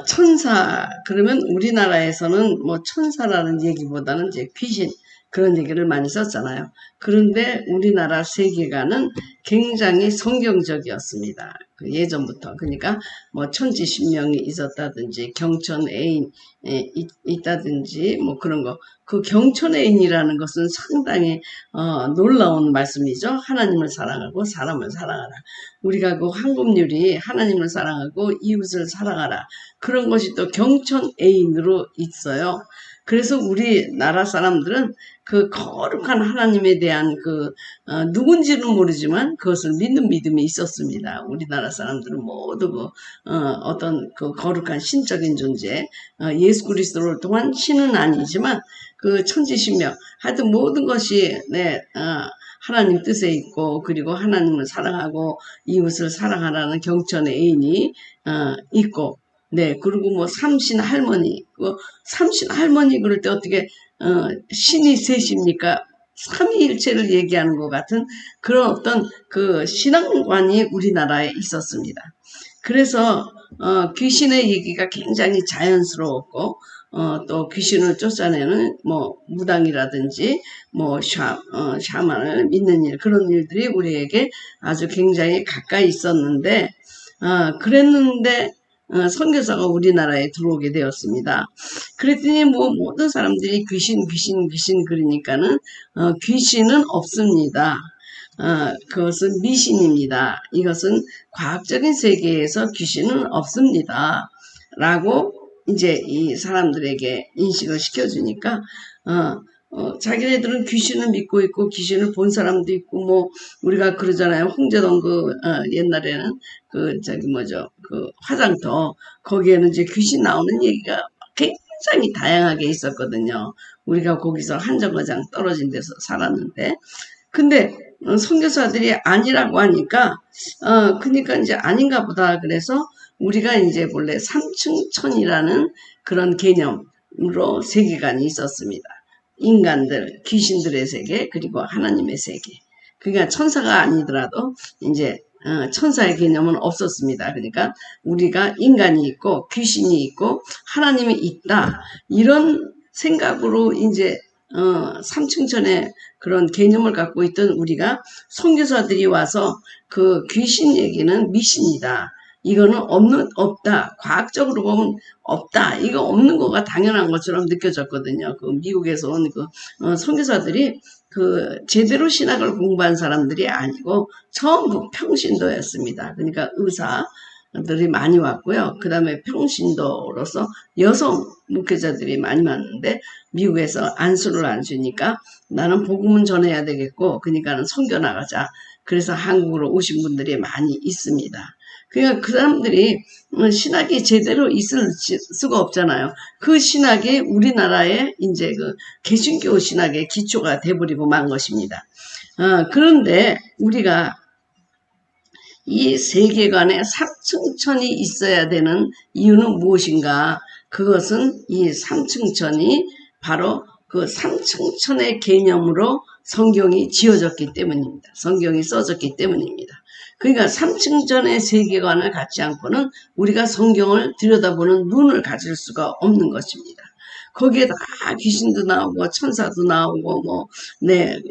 천사, 그러면 우리나라에서는 뭐 천사라는 얘기보다는 이제 귀신, 그런 얘기를 많이 썼잖아요. 그런데 우리나라 세계관은 굉장히 성경적이었습니다. 그 예전부터. 그러니까 뭐 천지신명이 있었다든지 경천 애인 있다든지 뭐 그런 거. 그 경천 애인이라는 것은 상당히 놀라운 말씀이죠. 하나님을 사랑하고 사람을 사랑하라. 우리가 그 황금률이 하나님을 사랑하고 이웃을 사랑하라. 그런 것이 또 경천 애인으로 있어요. 그래서 우리나라 사람들은 그 거룩한 하나님에 대한 누군지는 모르지만 그것을 믿는 믿음이 있었습니다. 우리나라 사람들은 모두 어떤 그 거룩한 신적인 존재, 예수 그리스도를 통한 신은 아니지만 그 천지신명, 하여튼 모든 것이, 하나님 뜻에 있고, 그리고 하나님을 사랑하고 이웃을 사랑하라는 경천의 애인이, 있고, 네, 그리고 뭐 삼신 할머니, 삼신 할머니 그럴 때 어떻게 신이 셋입니까? 삼위일체를 얘기하는 것 같은 그런 어떤 그 신앙관이 우리나라에 있었습니다. 그래서 귀신의 얘기가 굉장히 자연스러웠고 또 귀신을 쫓아내는 뭐 무당이라든지 뭐 샤만을 믿는 일, 그런 일들이 우리에게 아주 굉장히 가까이 있었는데 그랬는데 선교사가 우리나라에 들어오게 되었습니다. 그랬더니 뭐 모든 사람들이 귀신 그러니까는 귀신은 없습니다. 그것은 미신입니다. 이것은 과학적인 세계에서 귀신은 없습니다. 라고 이제 이 사람들에게 인식을 시켜주니까 자기네들은 귀신을 믿고 있고 귀신을 본 사람도 있고 뭐 우리가 그러잖아요. 홍제동 옛날에는 화장터 거기에는 이제 귀신 나오는 얘기가 굉장히 다양하게 있었거든요. 우리가 거기서 한 정거장 떨어진 데서 살았는데 근데 선교사들이 아니라고 하니까 그러니까 이제 아닌가 보다. 그래서 우리가 이제 본래 삼층천이라는 그런 개념으로 세계관이 있었습니다. 인간들, 귀신들의 세계, 그리고 하나님의 세계. 그러니까 천사가 아니더라도 이제 천사의 개념은 없었습니다. 그러니까 우리가 인간이 있고 귀신이 있고 하나님이 있다. 이런 생각으로 이제 삼층천의 그런 개념을 갖고 있던 우리가 선교사들이 와서 그 귀신 얘기는 미신이다. 이거는 없다. 과학적으로 보면 없다. 이거 없는 거가 당연한 것처럼 느껴졌거든요. 그 미국에서 온 선교사들이 제대로 신학을 공부한 사람들이 아니고 전부 평신도였습니다. 그러니까 의사들이 많이 왔고요. 그 다음에 평신도로서 여성 목회자들이 많이 왔는데 미국에서 안수를 안 주니까 나는 복음은 전해야 되겠고 그러니까는 선교 나가자. 그래서 한국으로 오신 분들이 많이 있습니다. 그러니까 그 사람들이 신학이 제대로 있을 수가 없잖아요. 그 신학이 우리나라의 이제 개신교 신학의 기초가 돼버리고 만 것입니다. 그런데 우리가 이 세계관에 삼층천이 있어야 되는 이유는 무엇인가? 그것은 이 삼층천이 바로 그 삼층천의 개념으로 성경이 지어졌기 때문입니다. 성경이 써졌기 때문입니다. 그러니까 삼층천의 세계관을 갖지 않고는 우리가 성경을 들여다보는 눈을 가질 수가 없는 것입니다. 거기에 다 귀신도 나오고 천사도 나오고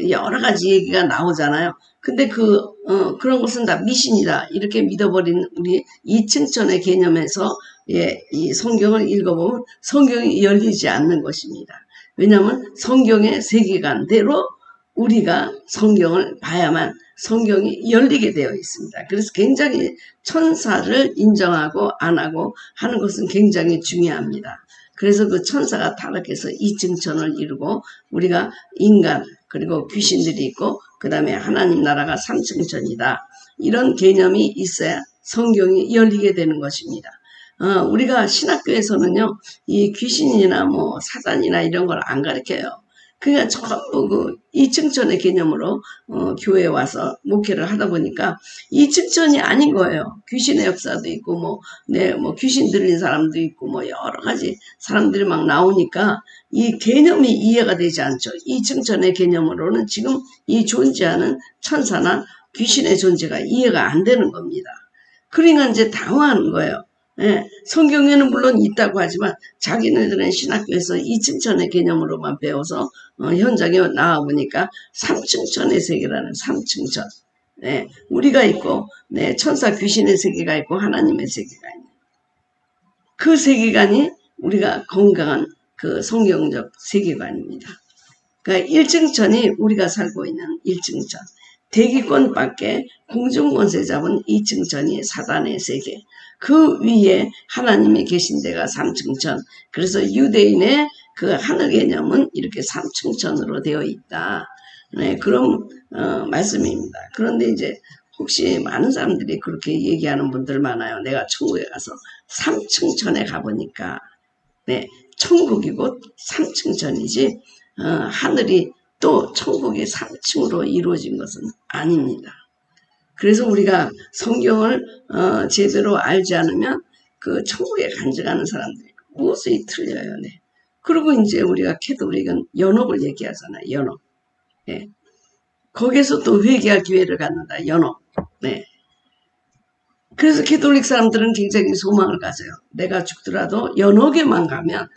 여러 가지 얘기가 나오잖아요. 근데 그런 것은 다 미신이다. 이렇게 믿어버린 우리 이층천의 개념에서 이 성경을 읽어보면 성경이 열리지 않는 것입니다. 왜냐하면 성경의 세계관대로 우리가 성경을 봐야만 성경이 열리게 되어 있습니다. 그래서 굉장히 천사를 인정하고 안 하고 하는 것은 굉장히 중요합니다. 그래서 그 천사가 타락해서 이층천을 이루고 우리가 인간 그리고 귀신들이 있고 그 다음에 하나님 나라가 삼층천이다. 이런 개념이 있어야 성경이 열리게 되는 것입니다. 우리가 신학교에서는요, 이 귀신이나 뭐 사단이나 이런 걸 안 가르쳐요. 그러니까 전부 이층천의 개념으로 교회에 와서 목회를 하다 보니까 이층천이 아닌 거예요. 귀신의 역사도 있고 뭐 귀신 들린 사람도 있고 뭐 여러 가지 사람들이 막 나오니까 이 개념이 이해가 되지 않죠. 이층천의 개념으로는 지금 이 존재하는 천사나 귀신의 존재가 이해가 안 되는 겁니다. 그러니까 이제 당황하는 거예요. 예, 성경에는 물론 있다고 하지만 자기네들은 신학교에서 2층천의 개념으로만 배워서 현장에 나와보니까 3층천의 세계라는 3층천. 네, 우리가 있고 네, 천사 귀신의 세계가 있고 하나님의 세계가 있는 그 세계관이 우리가 건강한 그 성경적 세계관입니다. 그러니까 1층천이 우리가 살고 있는 1층천. 대기권 밖에 공중권세 잡은 2층천이 사단의 세계. 그 위에 하나님이 계신 데가 3층천. 그래서 유대인의 그 하늘 개념은 이렇게 3층천으로 되어 있다. 네, 그런 말씀입니다. 그런데 이제 혹시 많은 사람들이 그렇게 얘기하는 분들 많아요. 내가 천국에 가서 3층천에 가보니까 네, 천국이 곧 3층천이지 하늘이 또 천국이 3층으로 이루어진 것은 아닙니다. 그래서 우리가 성경을 제대로 알지 않으면 그 천국에 간증하는 사람들이 무엇이 틀려요. 네. 그리고 이제 우리가 캐톨릭은 연옥을 얘기하잖아요. 연옥. 네. 거기서 또 회개할 기회를 갖는다. 연옥. 네. 그래서 캐톨릭 사람들은 굉장히 소망을 가져요. 내가 죽더라도 연옥에만 가면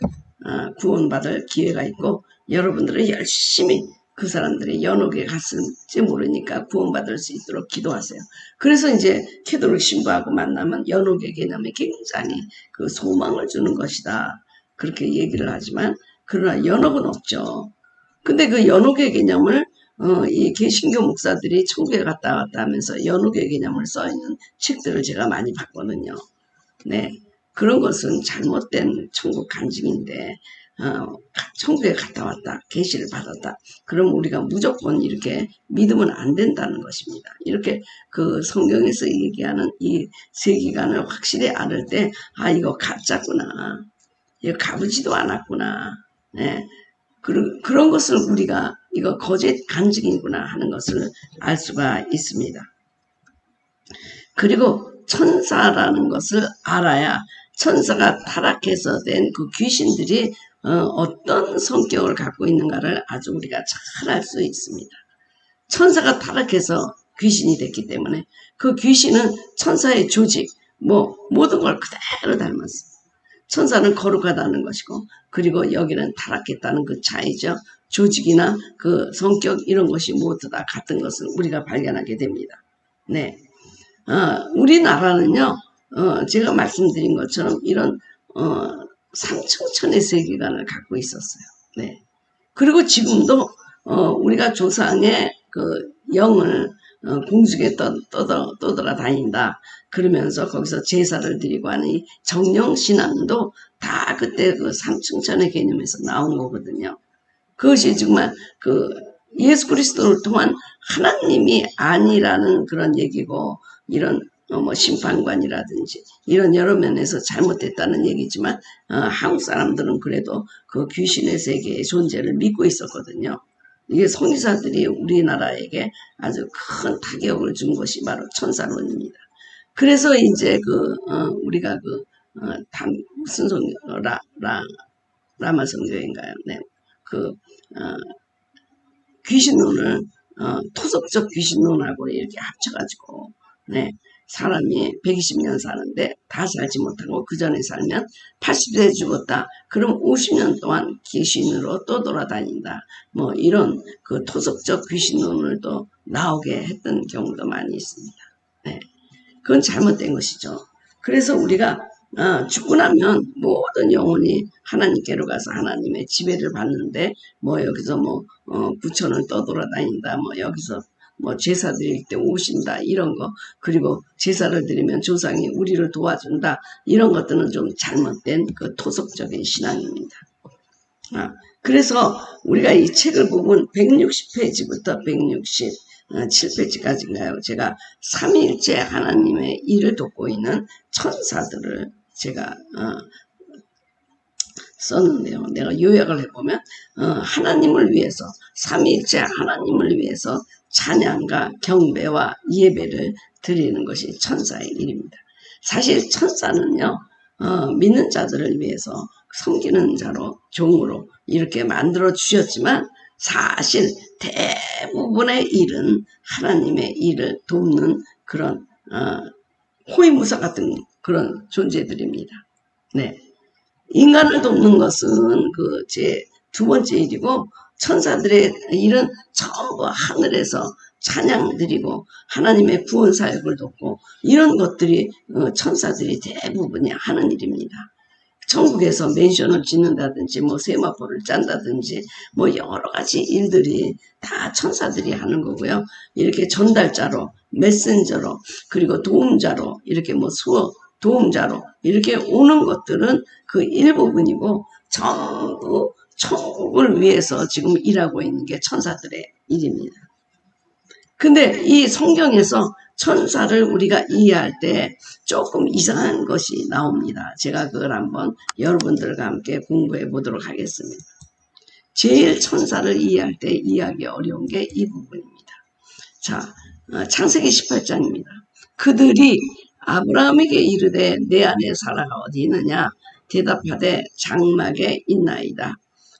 구원받을 기회가 있고 여러분들은 열심히 그 사람들이 연옥에 갔을지 모르니까 구원받을 수 있도록 기도하세요. 그래서 이제 캐톨릭 신부하고 만나면 연옥의 개념이 굉장히 그 소망을 주는 것이다. 그렇게 얘기를 하지만 그러나 연옥은 없죠. 근데 그 연옥의 개념을 이 개신교 목사들이 천국에 갔다 왔다 하면서 연옥의 개념을 써있는 책들을 제가 많이 봤거든요. 네. 그런 것은 잘못된 천국 간증인데 천국에 갔다 왔다, 계시를 받았다. 그럼 우리가 무조건 이렇게 믿으면 안 된다는 것입니다. 이렇게 그 성경에서 얘기하는 이 세계관을 확실히 알을 때, 이거 가짜구나. 이거 가보지도 않았구나. 네. 그런 것을 우리가 이거 거짓 간증이구나 하는 것을 알 수가 있습니다. 그리고 천사라는 것을 알아야 천사가 타락해서 된 그 귀신들이 어떤 성격을 갖고 있는가를 아주 우리가 잘 알 수 있습니다. 천사가 타락해서 귀신이 됐기 때문에 그 귀신은 천사의 조직, 모든 걸 그대로 닮았습니다. 천사는 거룩하다는 것이고, 그리고 여기는 타락했다는 그 차이죠. 조직이나 그 성격 이런 것이 모두 다 같은 것을 우리가 발견하게 됩니다. 네. 우리나라는요, 제가 말씀드린 것처럼 이런, 3층천의 세계관을 갖고 있었어요. 네. 그리고 지금도, 우리가 조상의 그 영을, 공중에 떠돌아다닌다. 그러면서 거기서 제사를 드리고 하는 이 정령신앙도 다 그때 그 3층천의 개념에서 나온 거거든요. 그것이 정말 그 예수 그리스도를 통한 하나님이 아니라는 그런 얘기고, 이런 심판관이라든지 이런 여러 면에서 잘못됐다는 얘기지만 한국 사람들은 그래도 그 귀신의 세계의 존재를 믿고 있었거든요. 이게 성기사들이 우리나라에게 아주 큰 타격을 준 것이 바로 천사론입니다. 그래서 이제 우리가 무슨 성경, 라마 성경인가요? 네. 귀신론을, 토속적 귀신론하고 이렇게 합쳐가지고, 네. 사람이 120년 사는데 다 살지 못하고 그 전에 살면 80세 죽었다. 그럼 50년 동안 귀신으로 또 돌아다닌다. 이런 그 토속적 귀신론을 또 나오게 했던 경우도 많이 있습니다. 네. 그건 잘못된 것이죠. 그래서 우리가 죽고 나면 모든 영혼이 하나님께로 가서 하나님의 지배를 받는데 여기서 구천을 떠돌아다닌다. 여기서 제사 드릴 때 오신다. 이런 거. 그리고 제사를 드리면 조상이 우리를 도와준다. 이런 것들은 좀 잘못된 그 토속적인 신앙입니다. 그래서 우리가 이 책을 보면 160페이지부터 167페이지까지인가요? 제가 삼위일체 하나님의 일을 돕고 있는 천사들을 제가 썼는데요. 내가 요약을 해보면 하나님을 위해서, 삼위일체 하나님을 위해서 찬양과 경배와 예배를 드리는 것이 천사의 일입니다. 사실 천사는요, 믿는 자들을 위해서 섬기는 자로, 종으로 이렇게 만들어 주셨지만 사실 대부분의 일은 하나님의 일을 돕는 그런 호위무사 같은 그런 존재들입니다. 네. 인간을 돕는 것은 그 제 두 번째 일이고, 천사들의 일은 전부 하늘에서 찬양 드리고 하나님의 구원 사역을 돕고, 이런 것들이 천사들이 대부분이 하는 일입니다. 천국에서 맨션을 짓는다든지 뭐 세마포를 짠다든지 뭐 여러 가지 일들이 다 천사들이 하는 거고요. 이렇게 전달자로, 메신저로, 그리고 도움자로, 이렇게 뭐 수어 도움자로 이렇게 오는 것들은 그 일부분이고, 전부 천국을 위해서 지금 일하고 있는 게 천사들의 일입니다. 근데 이 성경에서 천사를 우리가 이해할 때 조금 이상한 것이 나옵니다. 제가 그걸 한번 여러분들과 함께 공부해 보도록 하겠습니다. 제일 천사를 이해할 때 이해하기 어려운 게 이 부분입니다. 자, 창세기 18장입니다. 그들이 아브라함에게 이르되 내 아내 사라가 어디 있느냐? 대답하되 장막에 있나이다.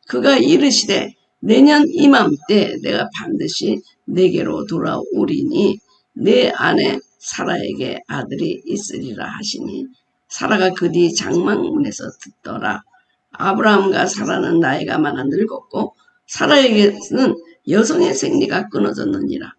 그가 이르시되 내년 이맘때 내가 반드시 내게로 돌아오리니 내 아내 사라에게 아들이 있으리라 하시니, 사라가 그 뒤 장막문에서 듣더라. 아브라함과 사라는 나이가 많아 늙었고 사라에게는 여성의 생리가 끊어졌느니라.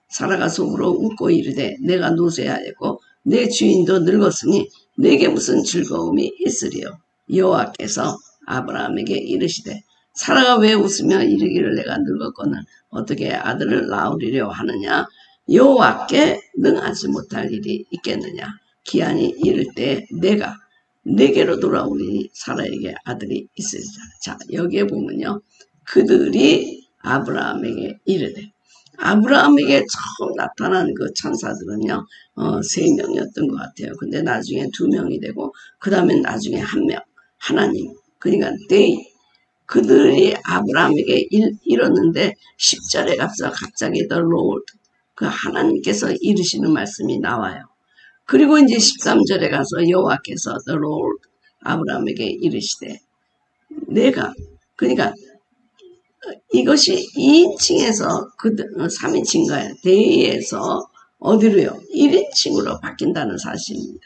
사라가 속으로 웃고 이르되 내가 노쇠하였고 내 주인도 늙었으니 내게 무슨 즐거움이 있으리요. 여호와께서 아브라함에게 이르시되 사라가 왜 웃으며 이르기를 내가 늙었거늘 어떻게 아들을 낳으리려 하느냐? 여호와께 능하지 못할 일이 있겠느냐? 기한이 이를 때 내가 내게로 돌아오니 사라에게 아들이 있으리라. 자, 여기에 보면요, 그들이 아브라함에게 이르되, 아브라함에게 처음 나타난 그 천사들은요, 3명이었던 것 같아요. 근데 나중에 2명이 되고, 그 다음에 나중에 1명, 하나님, 그러니까 데이, 그들이 아브라함에게 이뤘는데 10절에 가서 갑자기 The Lord, 그 하나님께서 이르시는 말씀이 나와요. 그리고 이제 13절에 가서 여호와께서 The Lord 아브라함에게 이르시되 내가, 그러니까 이것이 2인칭에서 3인칭가요. 대의에서 어디로요? 1인칭으로 바뀐다는 사실입니다.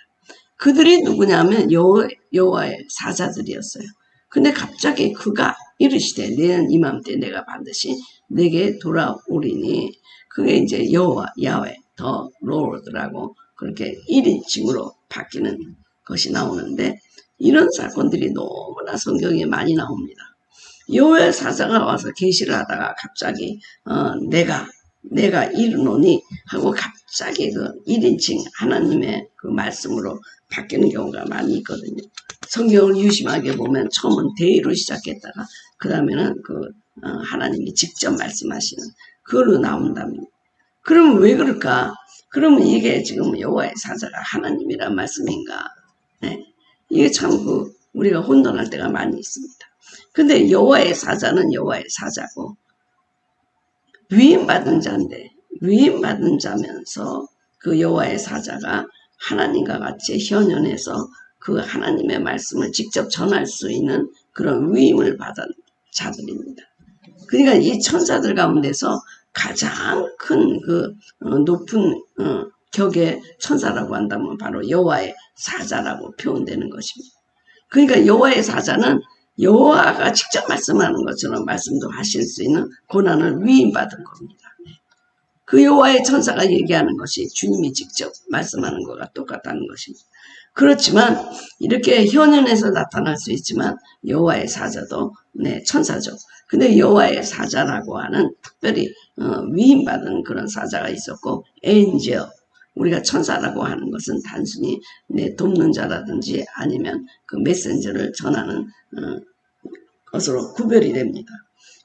그들이 누구냐면 여호와의 사자들이었어요. 근데 갑자기 그가 이르시되 내년 이맘때 내가 반드시 내게 돌아오리니, 그게 이제 여호와, 야훼, 더 롤드라고 그렇게 1인칭으로 바뀌는 것이 나오는데, 이런 사건들이 너무나 성경에 많이 나옵니다. 여호와의 사자가 와서 계시를 하다가 갑자기 내가 이르노니 하고 갑자기 그 1인칭 하나님의 그 말씀으로 바뀌는 경우가 많이 있거든요. 성경을 유심하게 보면 처음은 대의로 시작했다가 그 다음에는 하나님이 직접 말씀하시는 그걸로 나온답니다. 그러면 왜 그럴까? 그러면 이게 지금 여호와의 사자가 하나님이란 말씀인가? 네. 이게 참 우리가 혼돈할 때가 많이 있습니다. 근데 여호와의 사자는 여호와의 사자고 위임받은 자인데, 위임받은 자면서 그 여호와의 사자가 하나님과 같이 현현에서 그 하나님의 말씀을 직접 전할 수 있는 그런 위임을 받은 자들입니다. 그러니까 이 천사들 가운데서 가장 큰 높은 격의 천사라고 한다면 바로 여호와의 사자라고 표현되는 것입니다. 그러니까 여호와의 사자는 여호와가 직접 말씀하는 것처럼 말씀도 하실 수 있는 고난을 위임받은 겁니다. 그 여호와의 천사가 얘기하는 것이 주님이 직접 말씀하는 것과 똑같다는 것입니다. 그렇지만 이렇게 현현에서 나타날 수 있지만 여호와의 사자도 천사죠. 근데 여호와의 사자라고 하는 특별히 위임받은 그런 사자가 있었고, 엔젤, 우리가 천사라고 하는 것은 단순히 돕는 자라든지 아니면 그 메신저를 전하는 것으로 구별이 됩니다.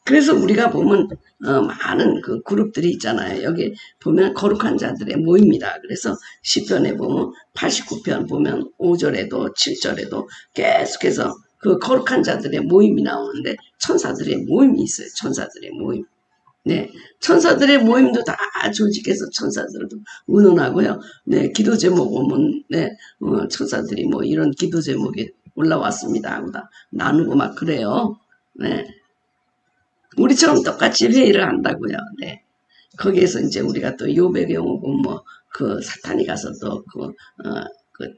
그래서 우리가 보면 많은 그 그룹들이 있잖아요. 여기 보면 거룩한 자들의 모임이다. 그래서 시편에 보면 89편 보면 5절에도 7절에도 계속해서 그 거룩한 자들의 모임이 나오는데 천사들의 모임이 있어요. 천사들의 모임. 네, 천사들의 모임도 다 조직해서 천사들도 의논하고요. 네, 기도 제목 보면 천사들이 뭐 이런 기도 제목이 올라왔습니다 하고 다 나누고 막 그래요. 네. 우리처럼 똑같이 회의를 한다고요. 네. 거기에서 이제 우리가 또 욥의 경우 보면 그 사탄이 가서 또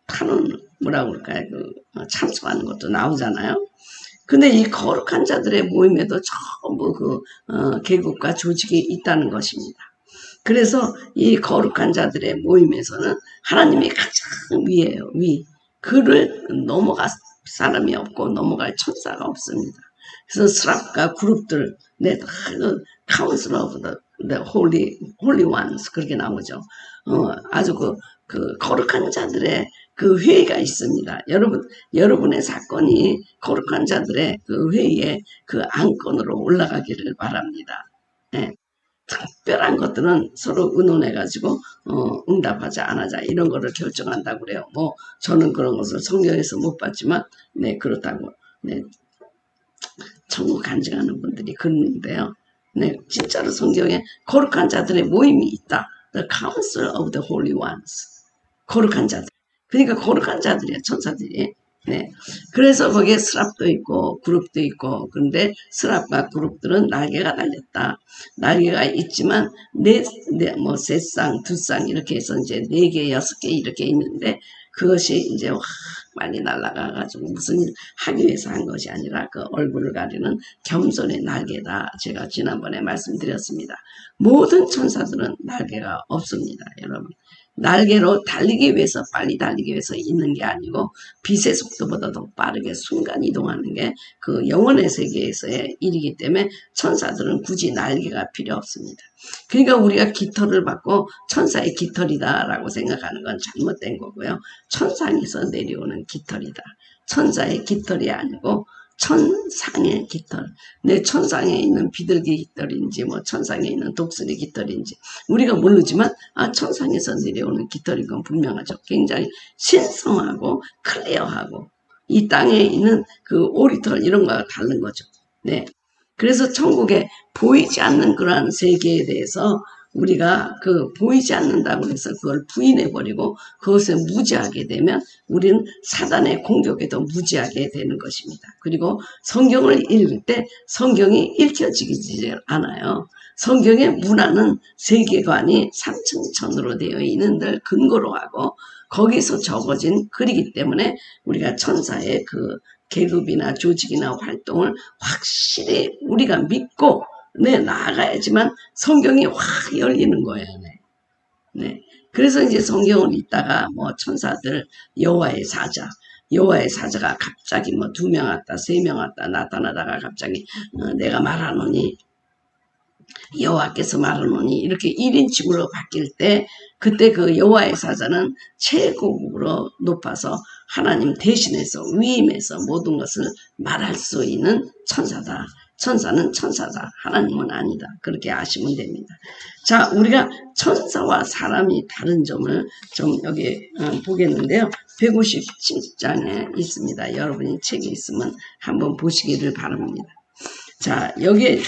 타는, 뭐라고 그럴까요? 참석하는 것도 나오잖아요. 근데 이 거룩한 자들의 모임에도 전부 계급과 조직이 있다는 것입니다. 그래서 이 거룩한 자들의 모임에서는 하나님이 가장 위에요, 위. 그를 넘어갈 사람이 없고 넘어갈 천사가 없습니다. 그래서 스랍과 그룹들, Council of the Holy Ones, 그렇게 나오죠. 아주 거룩한 자들의 그 회의가 있습니다. 여러분의 사건이 거룩한 자들의 그 회의에 그 안건으로 올라가기를 바랍니다. 네. 특별한 것들은 서로 의논해가지고 응답하자 안 하자 이런 거를 결정한다고 그래요. 뭐 저는 그런 것을 성경에서 못 봤지만 네 그렇다고 네 천국 간증하는 분들이 그러는데요. 네 진짜로 성경에 거룩한 자들의 모임이 있다. The Council of the Holy Ones. 거룩한 자들. 그러니까 거룩한 자들이야 천사들이. 네. 그래서 거기에 스랍도 있고 그룹도 있고 그런데 스랍과 그룹들은 날개가 달렸다. 날개가 있지만 세 쌍, 두 쌍 이렇게 해서 이제 4개, 6개 이렇게 있는데 그것이 이제 확 많이 날아가가지고 무슨 일 하기 위해서 한 것이 아니라 그 얼굴을 가리는 겸손의 날개다. 제가 지난번에 말씀드렸습니다. 모든 천사들은 날개가 없습니다, 여러분. 날개로 달리기 위해서 빨리 달리기 위해서 있는 게 아니고 빛의 속도보다 더 빠르게 순간 이동하는 게 그 영혼의 세계에서의 일이기 때문에 천사들은 굳이 날개가 필요 없습니다. 그러니까 우리가 깃털을 받고 천사의 깃털이다라고 생각하는 건 잘못된 거고요. 천상에서 내려오는 깃털이다. 천사의 깃털이 아니고 천상의 깃털. 내 천상에 있는 비둘기 깃털인지 뭐 천상에 있는 독수리 깃털인지 우리가 모르지만 천상에서 내려오는 깃털인 건 분명하죠. 굉장히 신성하고 클리어하고 이 땅에 있는 그 오리털 이런 거와 다른 거죠. 네. 그래서 천국에 보이지 않는 그러한 세계에 대해서 우리가 보이지 않는다고 해서 그걸 부인해버리고 그것에 무지하게 되면 우리는 사단의 공격에도 무지하게 되는 것입니다. 그리고 성경을 읽을 때 성경이 읽혀지지 않아요. 성경의 문화는 세계관이 삼층천으로 되어 있는 데 근거로 하고 거기서 적어진 글이기 때문에 우리가 천사의 계급이나 조직이나 활동을 확실히 우리가 믿고 나아가야지만 성경이 확 열리는 거예요. 네. 그래서 이제 성경을 읽다가 뭐 천사들 여호와의 사자가 갑자기 뭐 2명 왔다 3명 왔다 나타나다가 갑자기 내가 말하노니 여호와께서 말하노니 이렇게 1인칭으로 바뀔 때 그때 그 여호와의 사자는 최고급으로 높아서 하나님 대신해서 위임해서 모든 것을 말할 수 있는 천사다. 천사는 천사다. 하나님은 아니다. 그렇게 아시면 됩니다. 자, 우리가 천사와 사람이 다른 점을 좀 여기 보겠는데요. 157장에 있습니다. 여러분이 책이 있으면 한번 보시기를 바랍니다. 자, 여기에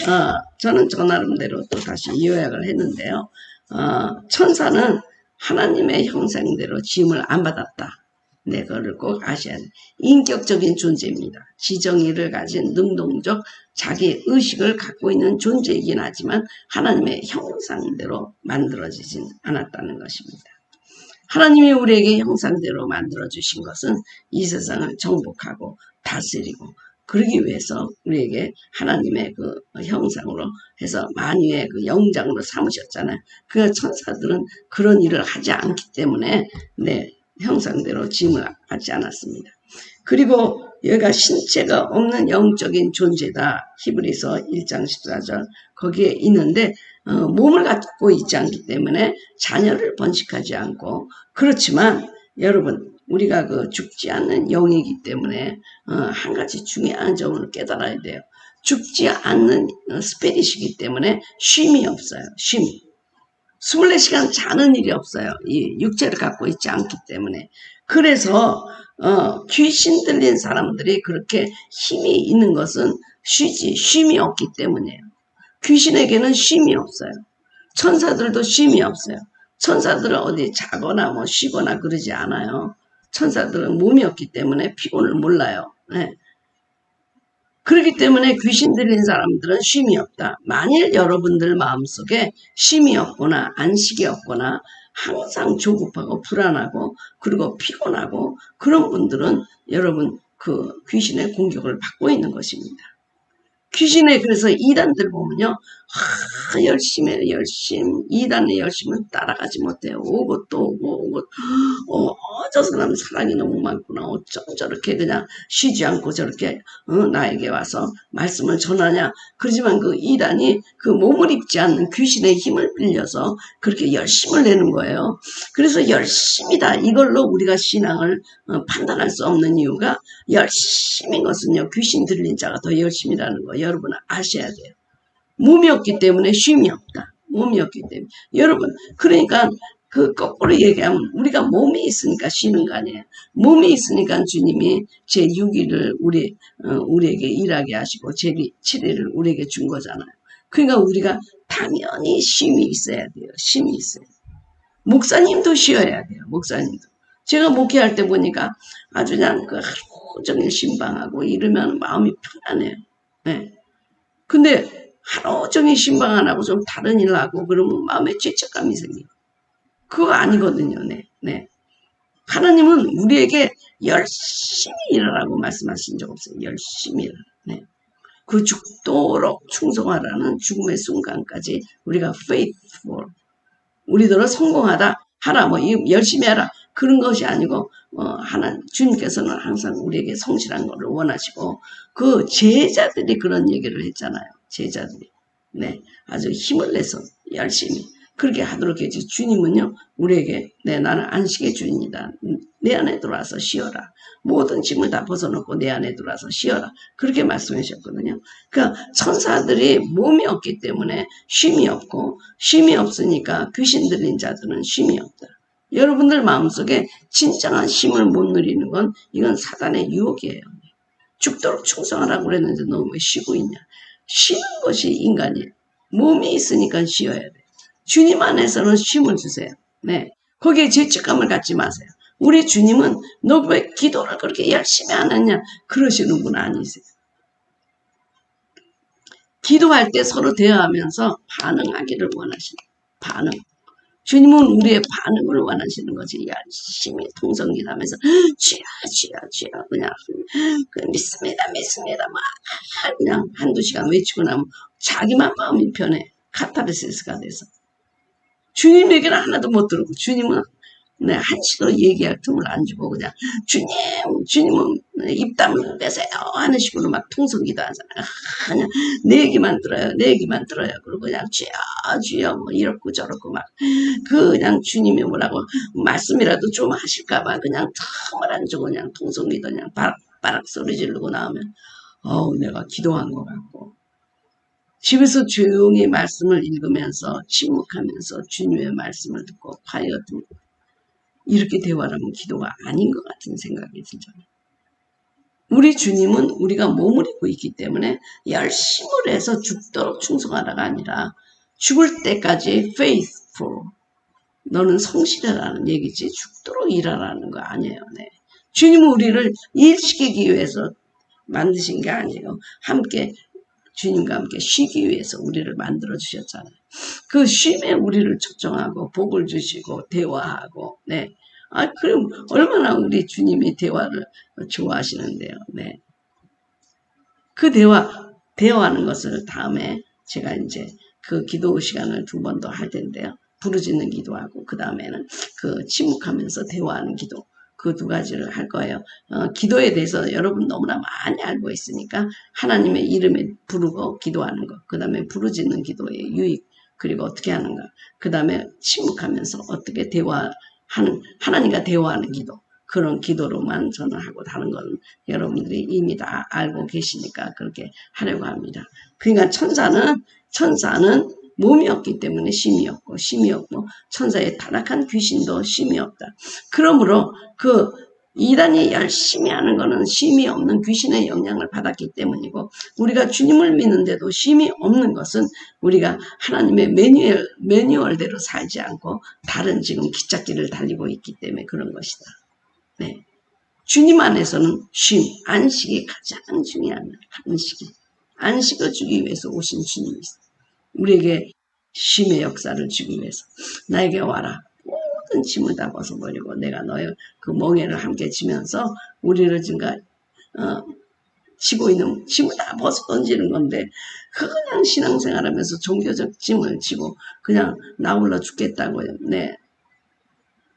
저는 저 나름대로 또 다시 요약을 했는데요. 천사는 하나님의 형상대로 지음을 안 받았다. 네, 그거를 꼭 아셔야 돼요. 인격적인 존재입니다. 지정의를 가진 능동적 자기 의식을 갖고 있는 존재이긴 하지만 하나님의 형상대로 만들어지진 않았다는 것입니다. 하나님이 우리에게 형상대로 만들어주신 것은 이 세상을 정복하고 다스리고 그러기 위해서 우리에게 하나님의 형상으로 해서 만유의 영장으로 삼으셨잖아요. 그 천사들은 그런 일을 하지 않기 때문에 형상대로 지음을 받지 않았습니다. 그리고 여기가 신체가 없는 영적인 존재다. 히브리서 1장 14절 거기에 있는데 몸을 갖고 있지 않기 때문에 자녀를 번식하지 않고 그렇지만 여러분 우리가 죽지 않는 영이기 때문에 한 가지 중요한 점을 깨달아야 돼요. 죽지 않는 스피릿이기 때문에 쉼이 없어요. 쉼. 24시간 자는 일이 없어요. 이 육체를 갖고 있지 않기 때문에. 그래서 귀신 들린 사람들이 그렇게 힘이 있는 것은 쉼이 없기 때문이에요. 귀신에게는 쉼이 없어요. 천사들도 쉼이 없어요. 천사들은 어디 자거나 뭐 쉬거나 그러지 않아요. 천사들은 몸이 없기 때문에 피곤을 몰라요. 네. 그렇기 때문에 귀신 들린 사람들은 쉼이 없다. 만일 여러분들 마음속에 쉼이 없거나 안식이 없거나 항상 조급하고 불안하고 그리고 피곤하고 그런 분들은 여러분 그 귀신의 공격을 받고 있는 것입니다. 귀신의 그래서 이단들 보면요. 열심히 이단의 열심은 따라가지 못해요. 오고 또 오고 저 사람 사랑이 너무 많구나. 어쩜 저렇게 그냥 쉬지 않고 저렇게 나에게 와서 말씀을 전하냐. 그러지만 그 이단이 그 몸을 입지 않는 귀신의 힘을 빌려서 그렇게 열심을 내는 거예요. 그래서 열심이다. 이걸로 우리가 신앙을 판단할 수 없는 이유가 열심인 것은요. 귀신 들린 자가 더 열심이라는 거 여러분 아셔야 돼요. 몸이 없기 때문에 쉼이 없다. 몸이 없기 때문에. 여러분, 그러니까 그 거꾸로 얘기하면 우리가 몸이 있으니까 쉬는 거 아니에요. 몸이 있으니까 주님이 제6일을 우리에게 일하게 하시고 제7일을 우리에게 준 거잖아요. 그러니까 우리가 당연히 쉼이 있어야 돼요. 쉼이 있어야 돼요. 목사님도 쉬어야 돼요. 목사님도. 제가 목회할 때 보니까 아주 그냥 그 하루 종일 신방하고 이러면 마음이 편안해요. 네. 근데 하루 종일 신방 안 하고 좀 다른 일 하고 그러면 마음에 죄책감이 생겨요. 그거 아니거든요. 네. 하나님은 우리에게 열심히 일하라고 말씀하신 적 없어요. 열심히 일하라. 네. 그 죽도록 충성하라는 죽음의 순간까지 우리가 faithful. 우리들은 성공하다 하라 뭐 열심히 하라 그런 것이 아니고 주님께서는 항상 우리에게 성실한 것을 원하시고 그 제자들이 그런 얘기를 했잖아요. 제자들이 아주 힘을 내서 열심히 그렇게 하도록 해주시 주님은요 우리에게 나는 안식의 주인이다. 내 안에 들어와서 쉬어라. 모든 짐을 다 벗어놓고 내 안에 들어와서 쉬어라. 그렇게 말씀해 주셨거든요. 그러니까 천사들이 몸이 없기 때문에 쉼이 없고 쉼이 없으니까 귀신 들린 자들은 쉼이 없다. 여러분들 마음속에 진정한 쉼을 못 누리는 건 이건 사단의 유혹이에요. 죽도록 충성하라고 그랬는데 너 왜 쉬고 있냐. 쉬는 것이 인간이에요. 몸이 있으니까 쉬어야 돼요. 주님 안에서는 쉼을 주세요. 네, 거기에 죄책감을 갖지 마세요. 우리 주님은 너 왜 기도를 그렇게 열심히 안 하냐 그러시는 분 아니세요. 기도할 때 서로 대화하면서 반응하기를 원하시는 반응. 주님은 우리의 반응을 원하시는 거지. 열심히 통성기도하면서 주여 그냥 믿습니다 막 그냥 한두 시간 외치고 나면 자기만 마음이 편해. 카타르시스가 돼서 주님 얘기는 하나도 못 들었고 주님은 한시도 얘기할 틈을 안 주고 그냥 주님은 입 다물고 계세요 하는 식으로 막 통성기도 하잖아요. 그냥 내 얘기만 들어요. 그리고 그냥 주여 뭐 이렇고 저렇고 막 그냥 주님이 뭐라고 말씀이라도 좀 하실까봐 그냥 틈을 안 주고 그냥 통성기도 그냥 바락 소리 지르고 나오면 내가 기도한 것 같고 집에서 조용히 말씀을 읽으면서 침묵하면서 주님의 말씀을 듣고 콰이어트 이렇게 대화를 하면 기도가 아닌 것 같은 생각이 들잖아요. 우리 주님은 우리가 몸을 입고 있기 때문에 열심을 해서 죽도록 충성하라가 아니라 죽을 때까지 faithful 너는 성실하라는 얘기지 죽도록 일하라는 거 아니에요. 네. 주님은 우리를 일시키기 위해서 만드신 게 아니에요. 주님과 함께 쉬기 위해서 우리를 만들어 주셨잖아요. 그 쉼에 우리를 초청하고 복을 주시고 대화하고 그럼 얼마나 우리 주님이 대화를 좋아하시는데요. 그 대화하는 것을 다음에 제가 이제 그 기도 시간을 2번 더 할 텐데요. 부르짖는 기도하고 그 다음에는 그 침묵하면서 대화하는 기도 그 2가지를 할 거예요. 기도에 대해서 여러분 너무나 많이 알고 있으니까 하나님의 이름에 부르고 기도하는 것, 그 다음에 부르짖는 기도의 유익, 그리고 어떻게 하는가, 그 다음에 침묵하면서 어떻게 하나님과 대화하는 기도, 그런 기도로만 저는 하고 다른 건 여러분들이 이미 다 알고 계시니까 그렇게 하려고 합니다. 그러니까 천사는 몸이 없기 때문에 쉼이 없고 천사의 타락한 귀신도 쉼이 없다. 그러므로 그 이단이 열심히 하는 거는 쉼이 없는 귀신의 영향을 받았기 때문이고 우리가 주님을 믿는데도 쉼이 없는 것은 우리가 하나님의 매뉴얼대로 살지 않고 다른 지금 기찻길을 달리고 있기 때문에 그런 것이다. 주님 안에서는 쉼, 안식이 가장 중요한 안식을 주기 위해서 오신 주님이 있어요. 우리에게 쉼의 역사를 주기 위해서 나에게 와라. 모든 짐을 다 벗어버리고 내가 너의 그 멍에를 함께 지면서 우리를 지금 지고 있는 짐을 다 벗어 던지는 건데 그냥 신앙생활하면서 종교적 짐을 지고 그냥 나 홀로 죽겠다고요. 네.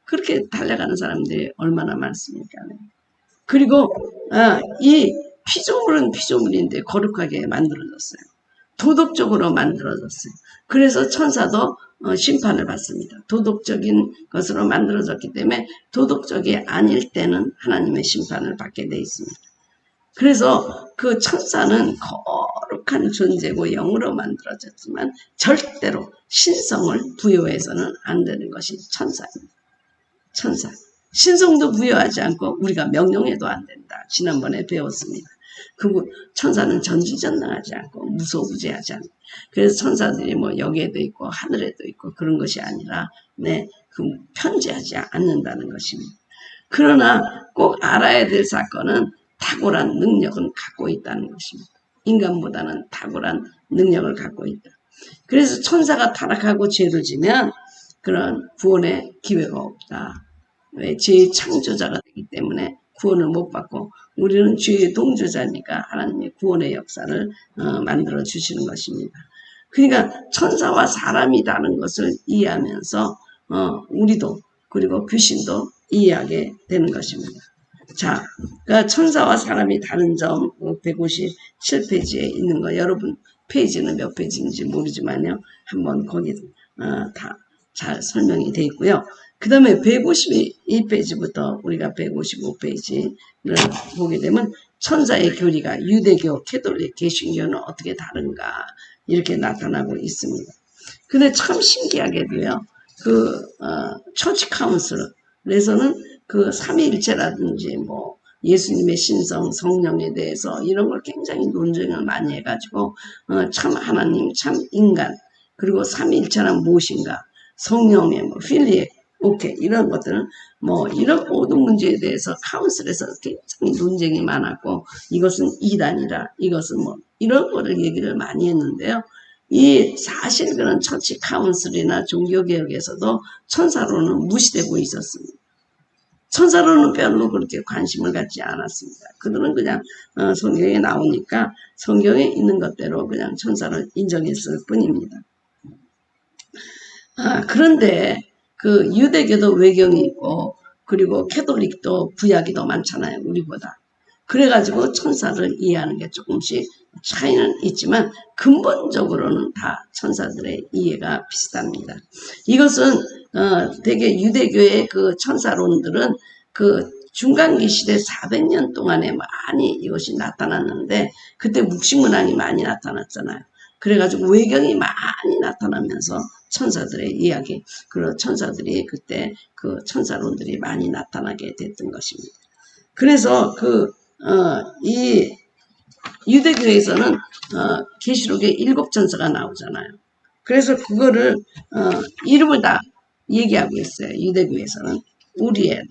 그렇게 달려가는 사람들이 얼마나 많습니까? 네. 그리고 이 피조물은 피조물인데 거룩하게 만들어졌어요. 도덕적으로 만들어졌어요. 그래서 천사도 심판을 받습니다. 도덕적인 것으로 만들어졌기 때문에 도덕적이 아닐 때는 하나님의 심판을 받게 돼 있습니다. 그래서 그 천사는 거룩한 존재고 영으로 만들어졌지만 절대로 신성을 부여해서는 안 되는 것이 천사입니다. 천사. 신성도 부여하지 않고 우리가 명령해도 안 된다. 지난번에 배웠습니다. 그 천사는 전지전능하지 않고 무소부재하지 않고 그래서 천사들이 뭐 여기에도 있고 하늘에도 있고 그런 것이 아니라 그 편재하지 않는다는 것입니다. 그러나 꼭 알아야 될 사건은 탁월한 능력은 갖고 있다는 것입니다. 인간보다는 탁월한 능력을 갖고 있다. 그래서 천사가 타락하고 죄를 지면 그런 구원의 기회가 없다. 왜? 죄의 창조자가 되기 때문에 구원을 못 받고 우리는 죄의 동조자니까 하나님의 구원의 역사를 만들어 주시는 것입니다. 그러니까 천사와 사람이 다른 것을 이해하면서 우리도 그리고 귀신도 이해하게 되는 것입니다. 자, 그러니까 천사와 사람이 다른 점 157페이지에 있는 거 여러분 페이지는 몇 페이지인지 모르지만요. 한번 거기 다 잘 설명이 되어 있고요. 그 다음에 152페이지부터 우리가 155페이지를 보게 되면 천사의 교리가 유대교, 캐톨릭, 개신교는 어떻게 다른가 이렇게 나타나고 있습니다. 근데 참 신기하게도요. 처치 카운슬에서는 그 삼위일체라든지 뭐 예수님의 신성, 성령에 대해서 이런 걸 굉장히 논쟁을 많이 해가지고 참 하나님, 참 인간, 그리고 삼위일체란 무엇인가, 성령의 뭐 필리에 오케이 이런 것들은 뭐 이런 모든 문제에 대해서 카운슬에서 굉장히 논쟁이 많았고 이것은 이단이라 이것은 뭐 이런 거를 얘기를 많이 했는데요. 이 사실 그런 처치 카운슬이나 종교개혁에서도 천사로는 무시되고 있었습니다. 천사로는 별로 그렇게 관심을 갖지 않았습니다. 그들은 그냥 성경에 나오니까 성경에 있는 것대로 그냥 천사를 인정했을 뿐입니다. 그런데 그 유대교도 외경이 있고 그리고 캐톨릭도 구약이 더 많잖아요. 우리보다. 그래가지고 천사를 이해하는 게 조금씩 차이는 있지만 근본적으로는 다 천사들의 이해가 비슷합니다. 이것은 되게 유대교의 그 천사론들은 그 중간기 시대 400년 동안에 많이 이것이 나타났는데 그때 묵시문항이 많이 나타났잖아요. 그래가지고 외경이 많이 나타나면서 천사들의 이야기, 그리고 천사들이 그때 그 천사론들이 많이 나타나게 됐던 것입니다. 그래서 이 유대교에서는 계시록에 7천사가 나오잖아요. 그래서 그거를 이름을 다 얘기하고 있어요. 유대교에서는 우리엘,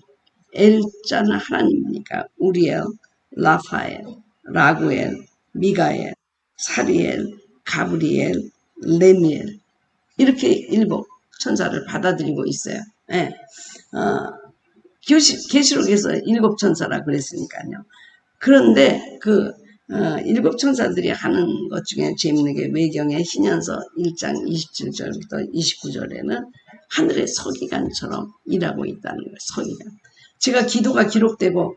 엘자는 하나님이니까 우리엘, 라파엘, 라구엘, 미가엘, 사리엘, 가브리엘, 레미엘 이렇게 7 천사를 받아들이고 있어요. 네. 계시록에서 7 천사라 그랬으니까요. 그런데 7 천사들이 하는 것 중에 재밌는 게 외경의 신현서 1장 27절부터 29절에는 하늘의 서기관처럼 일하고 있다는 거예요. 서기관. 제가 기도가 기록되고,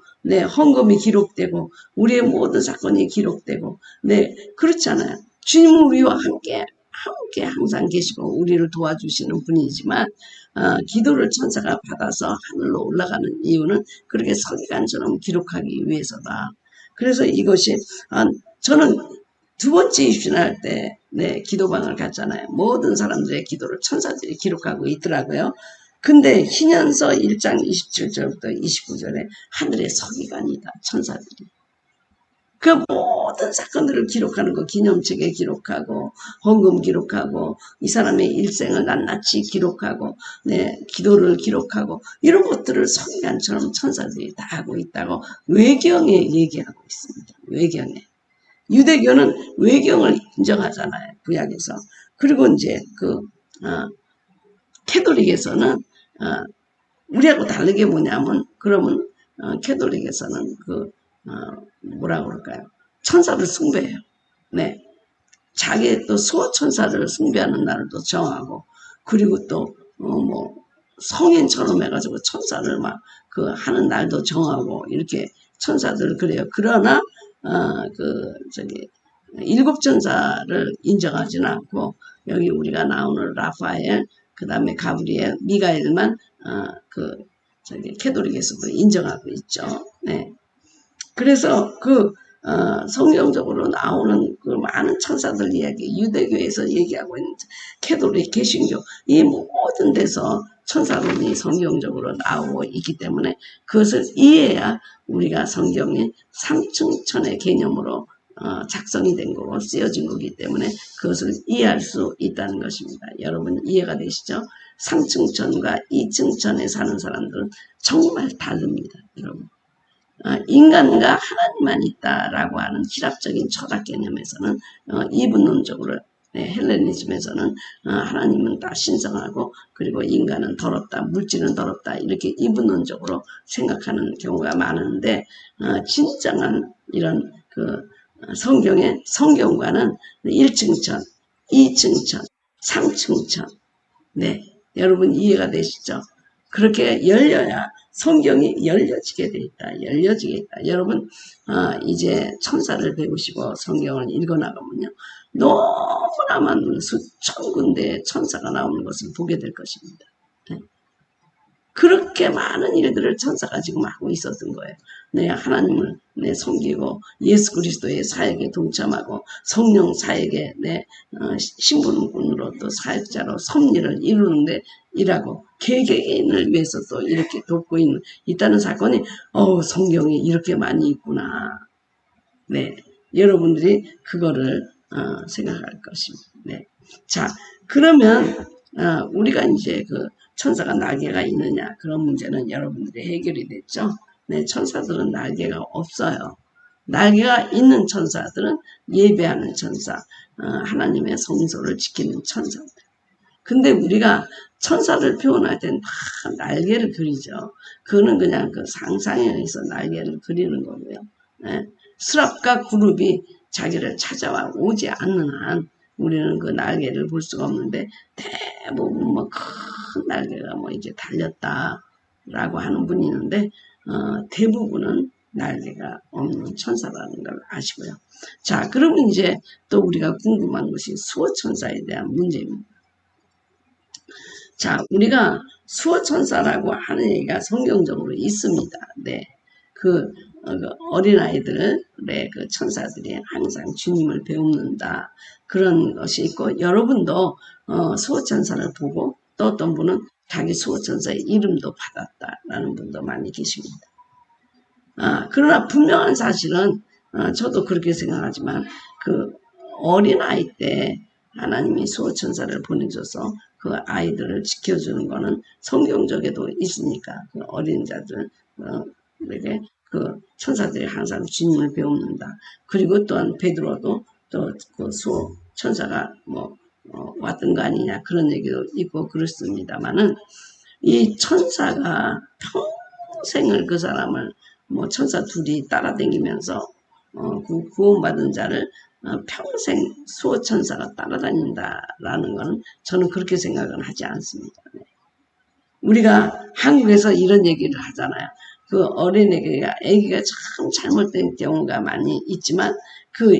헌금이 기록되고, 우리의 모든 사건이 기록되고, 그렇잖아요. 주님은 우리와 함께 항상 계시고, 우리를 도와주시는 분이지만, 기도를 천사가 받아서 하늘로 올라가는 이유는 그렇게 서기관처럼 기록하기 위해서다. 그래서 이것이, 저는 2번째 입신할 때, 기도방을 갔잖아요. 모든 사람들의 기도를 천사들이 기록하고 있더라고요. 근데 신현서 1장 27절부터 29절에 하늘의 서기관이다. 천사들이. 그 모든 사건들을 기록하는 거 기념책에 기록하고 헌금 기록하고 이 사람의 일생을 낱낱이 기록하고 기도를 기록하고 이런 것들을 서기관처럼 천사들이 다 하고 있다고 외경에 얘기하고 있습니다. 외경에. 유대교는 외경을 인정하잖아요. 구약에서. 그리고 이제 캐톨릭에서는 우리하고 다른 게 뭐냐면, 그러면, 캐톨릭에서는 뭐라 그럴까요? 천사를 숭배해요. 네. 자기의 또 수호천사를 숭배하는 날도 정하고, 그리고 또, 성인처럼 해가지고 천사를 하는 날도 정하고, 이렇게 천사들을 그래요. 그러나, 일곱 천사를 인정하지는 않고, 여기 우리가 나오는 라파엘, 그 다음에 가브리엘, 미가엘만, 캐톨릭에서도 인정하고 있죠. 네. 그래서 성경적으로 나오는 그 많은 천사들 이야기, 유대교에서 얘기하고 있는 캐톨릭, 개신교, 이 모든 데서 천사론이 성경적으로 나오고 있기 때문에 그것을 이해해야 우리가 성경이 삼층천의 개념으로 작성이 된 거고 쓰여진 거기 때문에 그것을 이해할 수 있다는 것입니다. 여러분 이해가 되시죠? 3층천과 2층천에 사는 사람들은 정말 다릅니다. 여러분. 인간과 하나님만 있다라고 하는 기랍적인 철학 개념에서는 이분론적으로 헬레니즘에서는 하나님은 다 신성하고 그리고 인간은 더럽다, 물질은 더럽다 이렇게 이분론적으로 생각하는 경우가 많은데 진정한 이런 성경과는 1층천, 2층천, 3층천 네, 여러분 이해가 되시죠? 그렇게 열려야 성경이 열려지게 돼 있다. 열려지게 있다. 여러분 이제 천사를 배우시고 성경을 읽어나가면요. 너무나 많은 수천 군데의 천사가 나오는 것을 보게 될 것입니다. 네. 그렇게 많은 일들을 천사가 지금 하고 있었던 거예요. 네, 하나님을 섬기고 예수 그리스도의 사역에 동참하고 성령 사역에 신분으로 또 사역자로 섭리를 이루는데 일하고 개개인을 위해서 또 이렇게 돕고 있다는 사건이 성경이 이렇게 많이 있구나. 네, 여러분들이 그거를 생각할 것입니다. 네, 자 그러면 우리가 이제 천사가 날개가 있느냐 그런 문제는 여러분들이 해결이 됐죠. 네, 천사들은 날개가 없어요. 날개가 있는 천사들은 예배하는 천사, 하나님의 성소를 지키는 천사들. 근데 우리가 천사를 표현할 땐 다 날개를 그리죠. 그거는 그냥 상상에 의해서 날개를 그리는 거고요. 네. 스랍과 그룹이 자기를 찾아와 오지 않는 한 우리는 그 날개를 볼 수가 없는데 대부분 큰 날개가 이제 달렸다라고 하는 분이 있는데 대부분은 날개가 없는 천사라는 걸 아시고요. 자, 그러면 이제 또 우리가 궁금한 것이 수호천사에 대한 문제입니다. 자, 우리가 수호천사라고 하는 얘기가 성경적으로 있습니다. 네. 어린아이들의 천사들이 항상 주님을 배웁는다. 그런 것이 있고, 여러분도, 수호천사를 보고, 또 어떤 분은 자기 수호천사의 이름도 받았다라는 분도 많이 계십니다. 그러나 분명한 사실은, 저도 그렇게 생각하지만, 어린아이 때 하나님이 수호천사를 보내줘서 그 아이들을 지켜주는 거는 성경적에도 있으니까, 어린 자들에게 천사들이 항상 주님을 배웁는다. 그리고 또한 베드로도 또 수호 천사가 왔던 거 아니냐 그런 얘기도 있고 그렇습니다만은 이 천사가 평생을 그 사람을 천사 둘이 따라다니면서 구원받은 자를 평생 수호천사가 따라다닌다라는 것은 저는 그렇게 생각은 하지 않습니다. 네. 우리가 한국에서 이런 얘기를 하잖아요. 아기가 참 잘못된 경우가 많이 있지만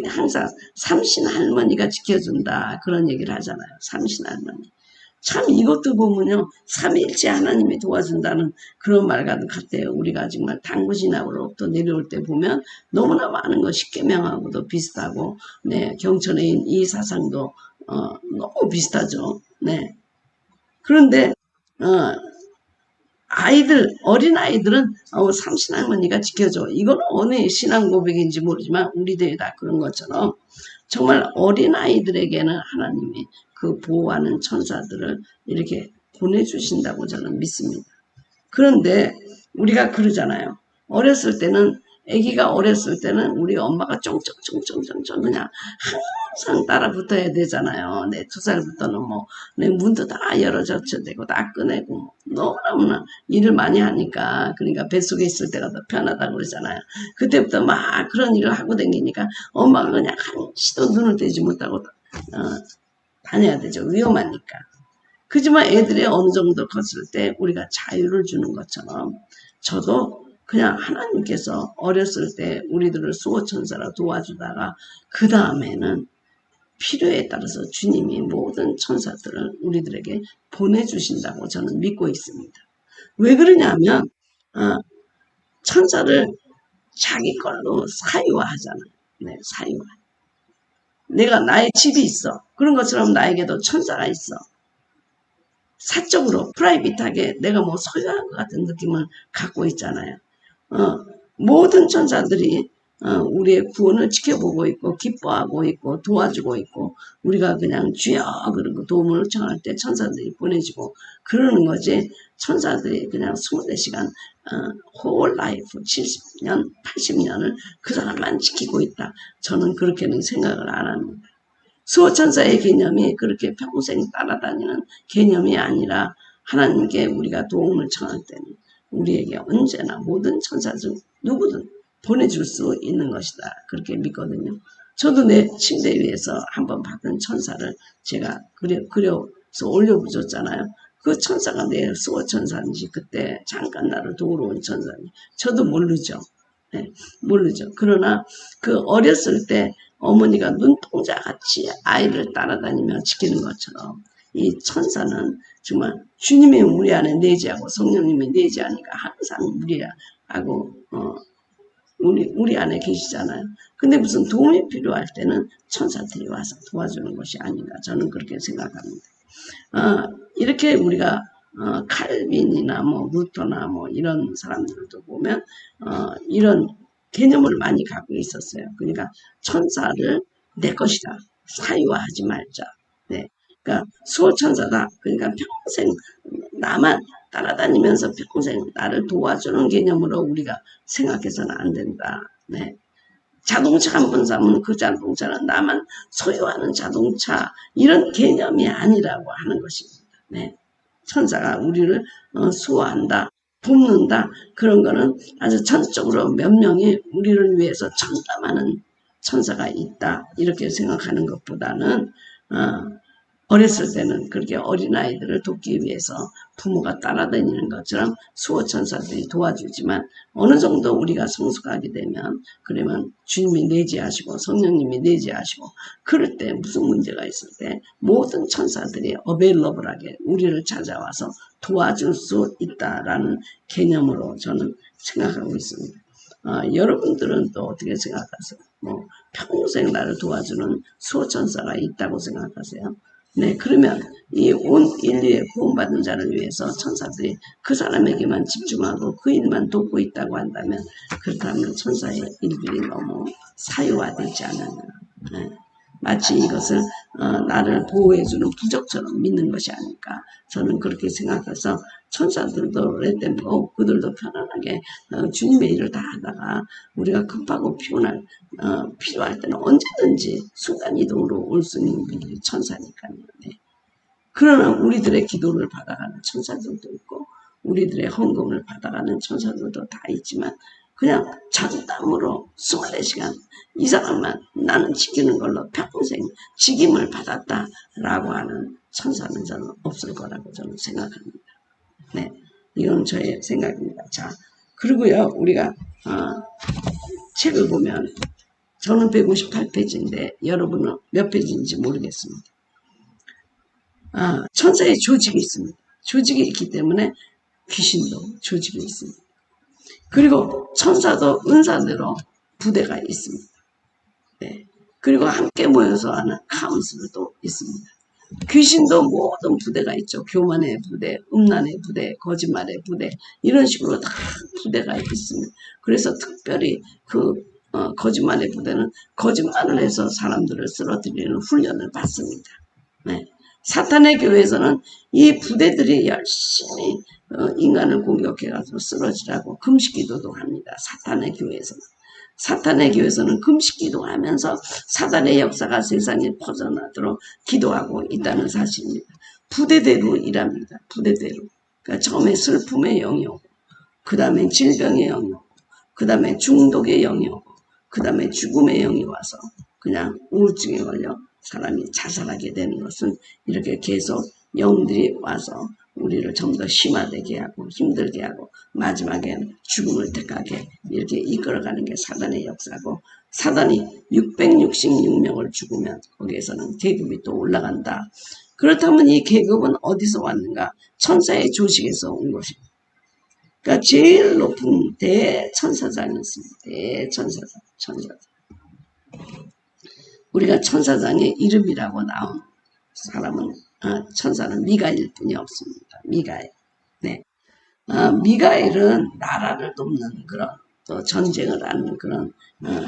항상 삼신 할머니가 지켜준다 그런 얘기를 하잖아요. 삼신 할머니. 참 이것도 보면요. 삼위일체 하나님이 도와준다는 그런 말 같아요. 우리가 정말 당구신학으로부터 내려올 때 보면 너무나 많은 거 십계명하고도 비슷하고 네, 경천에 있는 이 사상도 너무 비슷하죠. 네. 그런데 어린아이들은 삼신할머니가 지켜줘. 이건 어느 신앙 고백인지 모르지만 우리들이 다 그런 것처럼 정말 어린아이들에게는 하나님이 보호하는 천사들을 이렇게 보내주신다고 저는 믿습니다. 그런데 우리가 그러잖아요. 어렸을 때는 아기가 어렸을 때는 우리 엄마가 쫑쫑쫑쫑쫑쫑 그냥 항상 따라 붙어야 되잖아요. 내 2살부터는 뭐, 내 문도 다 열어젖혀야 되고, 다 꺼내고, 너무너무나 일을 많이 하니까, 그러니까 뱃속에 있을 때가 더 편하다고 그러잖아요. 그때부터 막 그런 일을 하고 다니니까, 엄마가 그냥 한시도 눈을 떼지 못하고, 다녀야 되죠. 위험하니까. 그지만 애들이 어느 정도 컸을 때 우리가 자유를 주는 것처럼 저도 그냥 하나님께서 어렸을 때 우리들을 수호천사라 도와주다가 그 다음에는 필요에 따라서 주님이 모든 천사들을 우리들에게 보내주신다고 저는 믿고 있습니다. 왜 그러냐면 천사를 자기 걸로 사유화하잖아요. 네, 사유화. 내가 나의 집이 있어. 그런 것처럼 나에게도 천사가 있어. 사적으로 프라이빗하게 내가 뭐 소유한 것 같은 느낌을 갖고 있잖아요. 모든 천사들이 우리의 구원을 지켜보고 있고 기뻐하고 있고 도와주고 있고 우리가 그냥 주여 그러고 도움을 청할 때 천사들이 보내주고 그러는 거지. 천사들이 그냥 24시간 whole life 70년 80년을 그 사람만 지키고 있다. 저는 그렇게는 생각을 안 합니다. 수호천사의 개념이 그렇게 평생 따라다니는 개념이 아니라 하나님께 우리가 도움을 청할 때는 우리에게 언제나 모든 천사 중 누구든 보내줄 수 있는 것이다. 그렇게 믿거든요. 저도 내 침대 위에서 한번 받은 천사를 제가 그려서 올려보셨잖아요. 그 천사가 내 수호천사인지 그때 잠깐 나를 도우러 온 천사인지 저도 모르죠. 네, 모르죠. 그러나 그 어렸을 때 어머니가 눈동자같이 아이를 따라다니며 지키는 것처럼 이 천사는 정말 주님이 우리 안에 내재하고 성령님이 내재하니까 항상 우리하고 우리 안에 계시잖아요. 근데 무슨 도움이 필요할 때는 천사들이 와서 도와주는 것이 아닌가 저는 그렇게 생각합니다. 이렇게 우리가 칼빈이나 뭐 루터나 뭐 이런 사람들도 보면 이런 개념을 많이 갖고 있었어요. 그러니까 천사를 내 것이다. 사유화하지 말자. 네. 그러니까 수호천사다. 그러니까 평생 나만 따라다니면서 평생 나를 도와주는 개념으로 우리가 생각해서는 안 된다. 네. 자동차 한 번 사면 그 자동차는 나만 소유하는 자동차 이런 개념이 아니라고 하는 것입니다. 네. 천사가 우리를 수호한다. 돕는다. 그런 거는 아주 전적으로 몇 명이 우리를 위해서 전담하는 천사가 있다. 이렇게 생각하는 것보다는 어렸을 때는 그렇게 어린아이들을 돕기 위해서 부모가 따라다니는 것처럼 수호천사들이 도와주지만 어느 정도 우리가 성숙하게 되면 그러면 주님이 내재하시고 성령님이 내재하시고 그럴 때 무슨 문제가 있을 때 모든 천사들이 어베일러블하게 우리를 찾아와서 도와줄 수 있다라는 개념으로 저는 생각하고 있습니다. 여러분들은 또 어떻게 생각하세요? 뭐 평생 나를 도와주는 수호천사가 있다고 생각하세요? 네, 그러면 이 온 인류의 구원받은 자를 위해서 천사들이 그 사람에게만 집중하고 그 일만 돕고 있다고 한다면 그렇다면 천사의 일들이 너무 사유화되지 않느냐. 네. 마치 이것을 나를 보호해주는 부적처럼 믿는 것이 아닐까. 저는 그렇게 생각해서 천사들도 레덴고 그들도 편안하게 주님의 일을 다 하다가 우리가 급하고 필요할 때는 언제든지 순간이동으로 올 수 있는 분들이 천사니까요. 네. 그러나 우리들의 기도를 받아가는 천사들도 있고 우리들의 헌금을 받아가는 천사들도 다 있지만 그냥 자주담으로 24시간 이 사람만 나는 지키는 걸로 평생 직임을 받았다라고 하는 천사는 저는 없을 거라고 저는 생각합니다. 네, 이건 저의 생각입니다. 자, 그리고요 우리가 책을 보면 저는 158페이지인데 여러분은 몇 페이지인지 모르겠습니다. 천사의 조직이 있습니다. 조직이 있기 때문에 귀신도 조직이 있습니다. 그리고 천사도 은사대로 부대가 있습니다. 네. 그리고 함께 모여서 하는 카운슬도 있습니다. 귀신도 모든 부대가 있죠. 교만의 부대, 음란의 부대, 거짓말의 부대 이런 식으로 다 부대가 있습니다. 그래서 특별히 그 거짓말의 부대는 거짓말을 해서 사람들을 쓰러뜨리는 훈련을 받습니다. 네. 사탄의 교회에서는 이 부대들이 열심히 인간을 공격해가지고 쓰러지라고 금식기도도 합니다. 사탄의 교회에서는. 사탄의 교회에서는 금식 기도하면서 사단의 역사가 세상에 퍼져나도록 기도하고 있다는 사실입니다. 부대대로 일합니다. 부대대로. 그러니까 처음에 슬픔의 영이 오고, 그 다음에 질병의 영이 오고, 그 다음에 중독의 영이 오고, 그 다음에 죽음의 영이 와서 그냥 우울증에 걸려 사람이 자살하게 되는 것은 이렇게 계속 영들이 와서 우리를 전부 더 심화되게 하고 힘들게 하고 마지막엔 죽음을 택하게 이렇게 이끌어가는 게 사단의 역사고, 사단이 666명을 죽으면 거기에서는 계급이 또 올라간다. 그렇다면 이 계급은 어디서 왔는가? 천사의 조직에서 온 것입니다. 그러니까 제일 높은 대천사장이 있습니다. 대천사장, 천사장. 우리가 천사장의 이름이라고 나온 사람은 천사는 미가엘 뿐이 없습니다. 미가엘. 네. 미가엘은 나라를 돕는 그런 또 전쟁을 하는 그런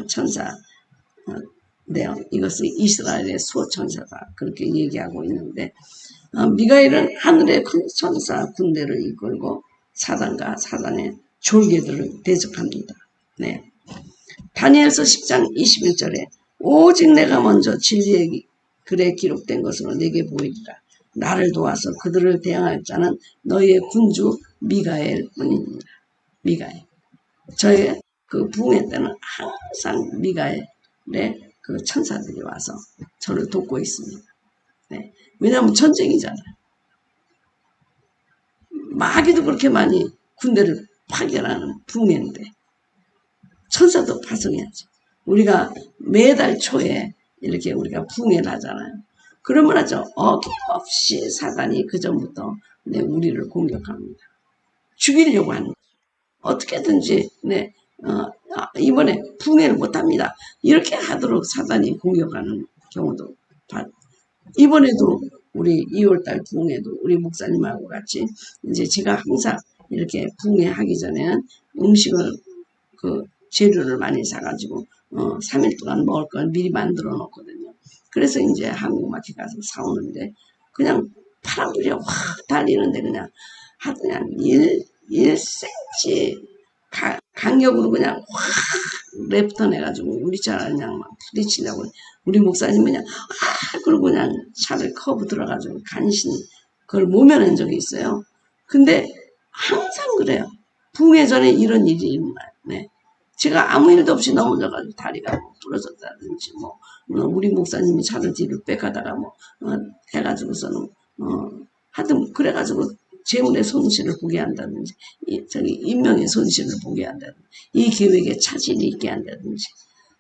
천사 내용. 이것을 이스라엘의 수호천사다 그렇게 얘기하고 있는데, 미가엘은 하늘의 큰 천사 군대를 이끌고 사단과 사단의 졸개들을 대적합니다. 네. 다니엘서 10장 21절에 오직 내가 먼저 진리의 글에 기록된 것으로 내게 보이리라. 나를 도와서 그들을 대항할 자는 너희의 군주 미가엘 뿐입니다. 미가엘. 저의 그 부흥회 때는 항상 미가엘의 그 천사들이 와서 저를 돕고 있습니다. 네. 왜냐하면 전쟁이잖아요. 마귀도 그렇게 많이 군대를 파견하는 부흥회인데 천사도 파송해야죠. 우리가 매달 초에 이렇게 우리가 부흥회를 하잖아요. 그러면 아주 어김없이 사단이 그 전부터 우리를 공격합니다. 죽이려고 하는 거죠. 어떻게든지 이번에 부흥회를 못합니다. 이렇게 하도록 사단이 공격하는 경우도 이번에도 우리 2월달 부흥회도 우리 목사님하고 같이 이제 제가 항상 이렇게 부흥회 하기 전에는 음식을 그 재료를 많이 사가지고 3일 동안 먹을 걸 미리 만들어 놓거든요. 그래서 이제 한국마켓 가서 사오는데 그냥 파란불이 확 달리는데 그냥 1cm 간격으로 그냥 확 랩터 내가지고 우리처럼 그냥 막 부딪히려고 우리 목사님 그냥 그러고 그냥 차를 커브 들어가지고 간신히 그걸 모면한 적이 있어요. 근데 항상 그래요. 부흥회 전에 이런 일이 일어나요. 네. 제가 아무 일도 없이 넘어져가지고 다리가 뭐 부러졌다든지 우리 목사님이 차를 뒤로 빽하다가 해가지고서는 하여튼 그래가지고 재물의 손실을 보게 한다든지 인명의 손실을 보게 한다든지 이 계획에 차질이 있게 한다든지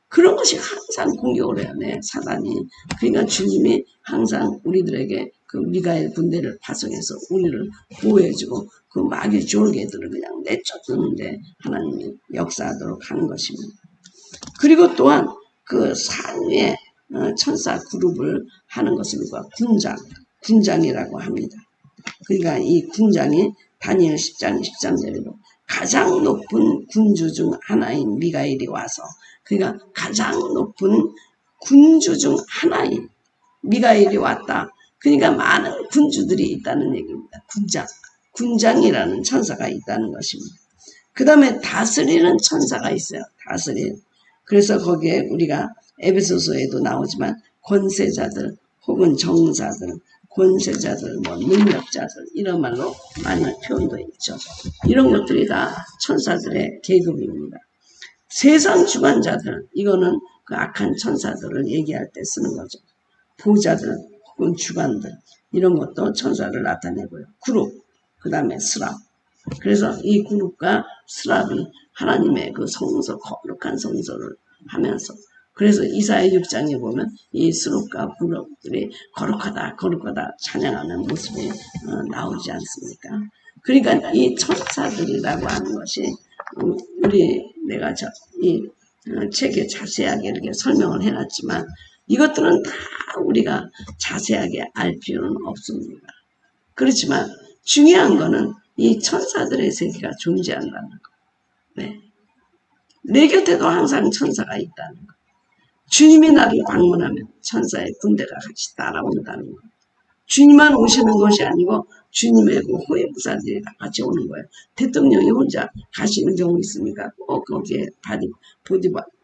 그런 것이 항상 공격을 해요. 네, 사단이. 그러니까 주님이 항상 우리들에게 그 미가엘 군대를 파송해서 우리를 보호해주고 그 마귀 졸개들을 그냥 내쫓는데 하나님이 역사하도록 하는 것입니다. 그리고 또한 그 상위의 천사 그룹을 하는 것입니다. 군장이라고 합니다. 그러니까 이 군장이 다니엘 10장 13절에도 가장 높은 군주 중 하나인 미가엘이 와서 그러니까 가장 높은 군주 중 하나인 미가엘이 왔다. 그러니까 많은 군주들이 있다는 얘기입니다. 군장이라는 천사가 있다는 것입니다. 그 다음에 다스리는 천사가 있어요. 다스리는. 그래서 거기에 우리가 에베소서에도 나오지만 권세자들 혹은 정사들 권세자들, 능력자들 이런 말로 많이 표현되어 있죠. 이런 것들이 다 천사들의 계급입니다. 세상 주관자들, 이거는 그 악한 천사들을 얘기할 때 쓰는 거죠. 보좌들 혹은 주관들 이런 것도 천사를 나타내고요. 그룹, 그 다음에 스랍. 그래서 이 그룹과 스랍이 하나님의 그 성소, 거룩한 성소를 하면서 그래서 이사야 6장에 보면 이 스룹과 그룹들이 거룩하다 찬양하는 모습이 나오지 않습니까? 그러니까 이 천사들이라고 하는 것이 내가 이 책에 자세하게 이렇게 설명을 해놨지만 이것들은 다 우리가 자세하게 알 필요는 없습니다. 그렇지만 중요한 거는 이 천사들의 세계가 존재한다는 거. 네. 내 곁에도 항상 천사가 있다는 거. 주님이 나를 방문하면 천사의 군대가 같이 따라온다는 거. 주님만 오시는 것이 아니고 주님의 그 호위무사들이 다 같이 오는 거예요. 대통령이 혼자 가시는 경우 있습니까? 거기에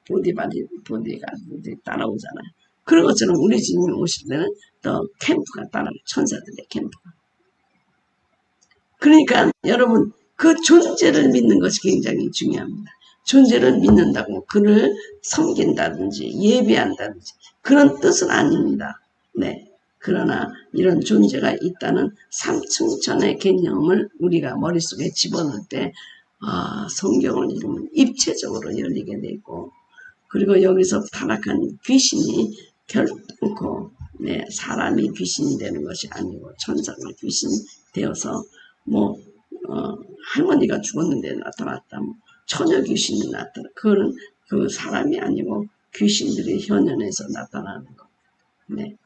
보디가들이 따라오잖아요. 그런 것처럼 우리 주님이 오실 때는 또 캠프가 따라오고, 천사들의 캠프가. 그러니까 여러분, 그 존재를 믿는 것이 굉장히 중요합니다. 존재를 믿는다고 그를 섬긴다든지 예배한다든지 그런 뜻은 아닙니다. 네. 그러나 이런 존재가 있다는 삼층천의 개념을 우리가 머릿속에 집어넣을 때 성경을 읽으면 입체적으로 열리게 되고, 그리고 여기서 타락한 귀신이 결단코 사람이 귀신이 되는 것이 아니고 천사가 귀신이 되어서 할머니가 죽었는데 나타났다, 처녀 귀신이 나타나, 그거는 그 사람이 아니고 귀신들이 현현해서 나타나는 것. 네.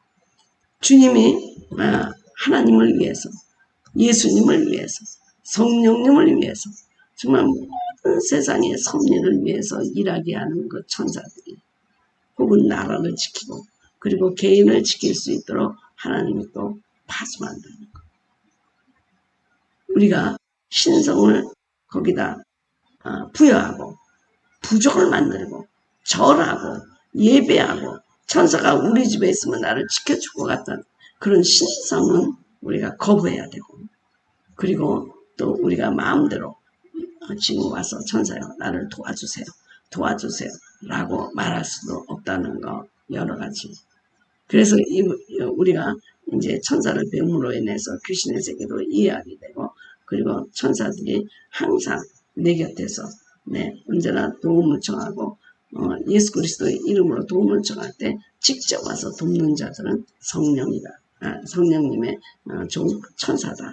주님이 하나님을 위해서, 예수님을 위해서, 성령님을 위해서, 정말 모든 세상의 섭리를 위해서 일하게 하는 그 천사들이, 혹은 나라를 지키고 그리고 개인을 지킬 수 있도록 하나님이 또 파송한다는 것. 우리가 신성을 거기다 부여하고 부족을 만들고 절하고 예배하고, 천사가 우리 집에 있으면 나를 지켜줄 것 같다는 그런 신성은 우리가 거부해야 되고, 그리고 또 우리가 마음대로 지금 와서 천사요 나를 도와주세요 라고 말할 수도 없다는 거, 여러 가지. 그래서 우리가 이제 천사를 뱀으로 인해서 귀신의 세계도 이해하게 되고, 그리고 천사들이 항상 내 곁에서 언제나 도움을 청하고, 예수 그리스도의 이름으로 도움을 청할 때 직접 와서 돕는 자들은 성령이다. 성령님의 천사다.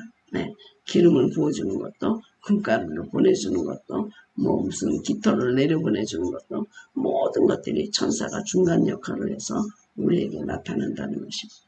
기름을 부어주는 것도, 금가루를 보내주는 것도, 무슨 깃털을 내려보내주는 것도, 모든 것들이 천사가 중간 역할을 해서 우리에게 나타난다는 것입니다.